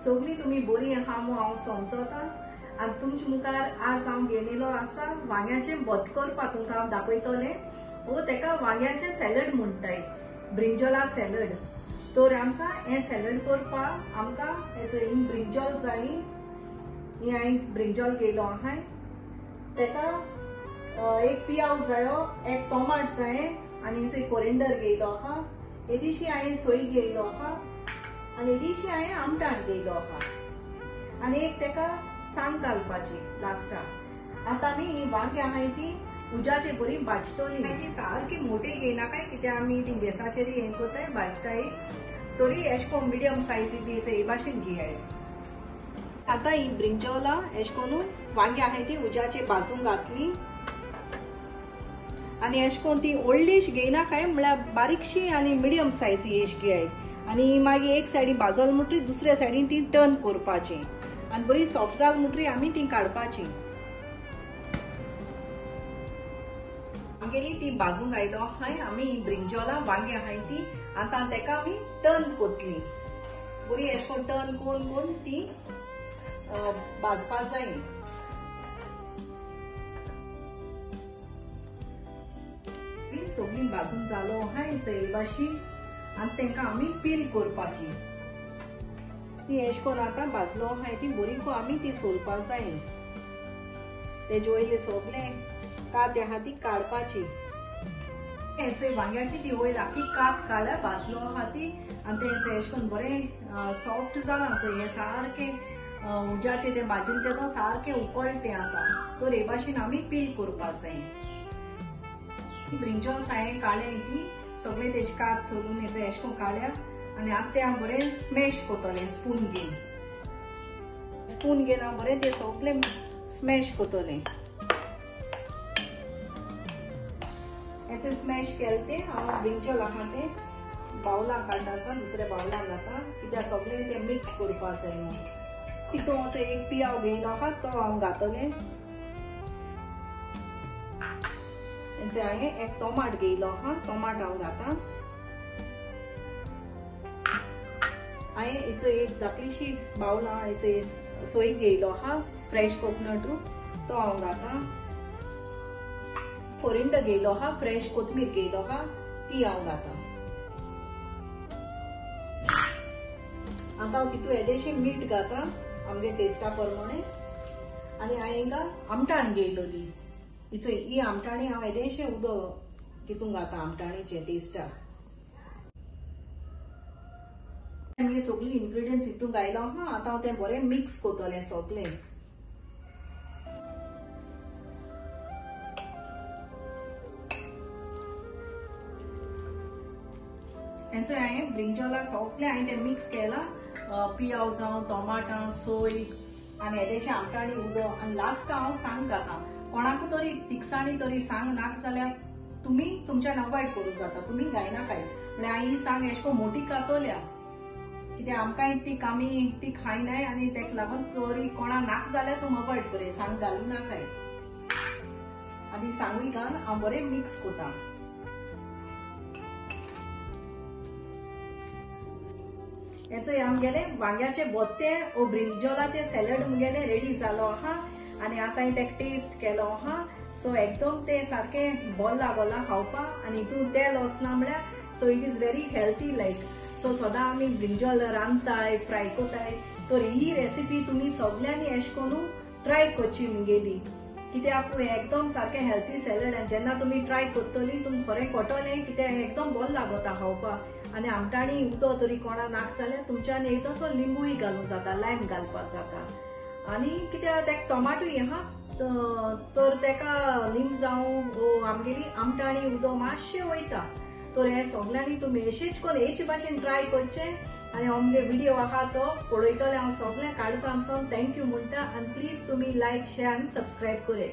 सगळी तुम्ही बरी आहा मू हांव समजता आनी तुमच्या मुखार आज हांव घेवन येयलो आसा वांग्याचे भत करपाक तुमकां हांव दाखयतलें वो तेका वांग्याचे सॅलड म्हणटाय ब्रिंजॉला सॅलड। तर आमकां हे सॅलड करपाक आमकां हेचो ब्रिंजॉल जाय। ही हांवें ब्रिंजॉल घेयलो आहा तेका एक पियाव जायो एक टोमाट जाय आनी हिचो कोरिएंडर घेयलो आहा। हे दिशी हांवें सोय घेयलो आहा आनी हे दिशी हांवें आमटाण घेयलो आहा आनी एक तेका सांग घालपाची लास्टाक। आतां आमी ही वांगी आहाय ती उज्याची बरी भाजतली। ती सारकी मोठी घेयनाकाय कित्याक आमी ती गॅसाचेर हे करताय भाजताय तरी एश कोन मिडियम सायज बी हे भाशेन घेयाय। आतां ही ब्रिंजॉला एश कोन वांगी आहाय ती उज्याची भाजून घातली आनी एश कोन ती व्हडलीशी घेयनाकाय म्हळ्यार बारीकशी आनी मिडियम सायज एश घेयाय आनी मागीर एक सायडीन भाजल म्हणटरी दुसऱ्या सायडीन ती टर्न करपाची आनी बरी सॉफ्ट जाल म्हणटरी आमी ती काडपाची। आमगेली ती भाजूंक आयलो आहाय आमी ब्रिंजॉला वांगी आहाय ती आतां तेका आमी टर्न कोतली बरी एश कोन टर्न कोन ती भाजपा जाय। सगळी भाजून जालो आहाय चैबाशी आनी तेका आमी पील करपाची। ती एश कोन आतां भाजलो आहाय ती बरी को आमी ती सोलपा जाय। तेजे वयले सगळे कात आहा ती काडपाची। हेचे वांग्याची ती वयर आखी कात काडल्या भाजलो आहा ती आनी तेचे एश कोन बरें सॉफ्ट जालां हे सारके उज्याचे ते भाजून ते सारके उकळटे आतां तर हे भाशेन आमी पील करपा जाय। ब्रिंजॉल्स हांवें काडले ती सगळे तेजे कात सोलून हेचे एश कोन काडल्या आनी आतां ते हांव बरें स्मॅश कोतलें स्पून घेवन हांव बरें ते सगळे स्मॅश कोतलें। हेचे स्मॅश केले ते हांव ब्रिंजॉल आहा ते बावलाक काडटा दुसऱ्या बावलाक घालता कित्याक सगळे ते मिक्स करपा जाय न्हू। तितून एक पियाव घेयलो आहा तो हांव घातलें। हेचे हांवें एक टोमाट घेयलो आहा टोमाट हांव घाता। हांवें हेचो एक धाकलीशी बावल आहा हेचो सोय घेयलो आहा फ्रेश कोकोनट तो हांव घाता। कोरिएंडर घेयलो आहा फ्रेश कोथमीर घेयलो आहा ती हांव घाता। आतां हांव तितून येदेशें मीठ घाता आमगे टेस्टा प्रमाणे आनी हांवें हिंगा आमटाण घेयलोली ही आमटाणी हांव येदेशें उदक तितून घाता आमटाणीचे टेस्टाक। आमगे सगळी इन्ग्रेडियंट्स हितून घायलो आहा आतां हांव तें बरें मिक्स कोतलें सगळें। हेचो हांवें ब्रिंजॉला सगळें हांवें तें मिक्स केलां पियाव जावं टोमाटां सोय आनी येदेशें आमटाणी उदक आनी लास्ट हांव सांग घाता। कोणाक तरी तिखसाणी तरी सांग नाक जाल्यार तुमी तुमच्यान अवॉइड करूं जाता तुमी घायनाकाय म्हळ्यार हांवें ही सांग एश कोन मोठी कातोल्या कित्याक आमकां तीख आमी ती खायनाय आनी तेका लागून तरी कोणा नाक जाल्यार तुमी अवॉइड करे सांग घालूं नाकाय आनी सांगूय घालून हांव बरें मिक्स कोता। हेचो आमगेले वांग्याचे भत्ते ओ ब्रिंजॉलाचे सॅलड मुगेले रेडी जालो आहा आनी आतां हांवें तेका टेस्ट केलो आहा सो एकदम ते सारके बॉल लागला खावपाक आनी हितून तेल वचना म्हळ्यार so it is very healthy like so सदां आमी ब्रिंजॉल रांदताय फ्राय कोताय तर ही रेसिपी तुमी सगळ्यांनी एश कोनू ट्राय करची मुगेली कित्याक एकदम सारकें हेल्थी सॅलड आनी जेन्ना तुमी ट्राय करतली तुमी खरें कोटोलें कित्याक एकदम बॉल लागता खावपाक आनी आमटाणी उदक तरी कोणा नाक जाल्यार तुमच्यान एक तसो लिंबूय घालूं जाता लायम घालपाक जाता आनी कित्याक तेका टोमाटूय आहा तर तेका लिंब जावं आमगेली आमटाणी उदक मातशें वयता तर हे सगळ्यांनी तुमी अशेंच करून हेच भाशेन ट्राय करचें आनी आमगे व्हिडिओ आहा तो पळयतले हांव सगळें काडसानसून थँक्यू म्हणटा आनी प्लीज तुमी लायक शेअर आनी सबस्क्रायब करे।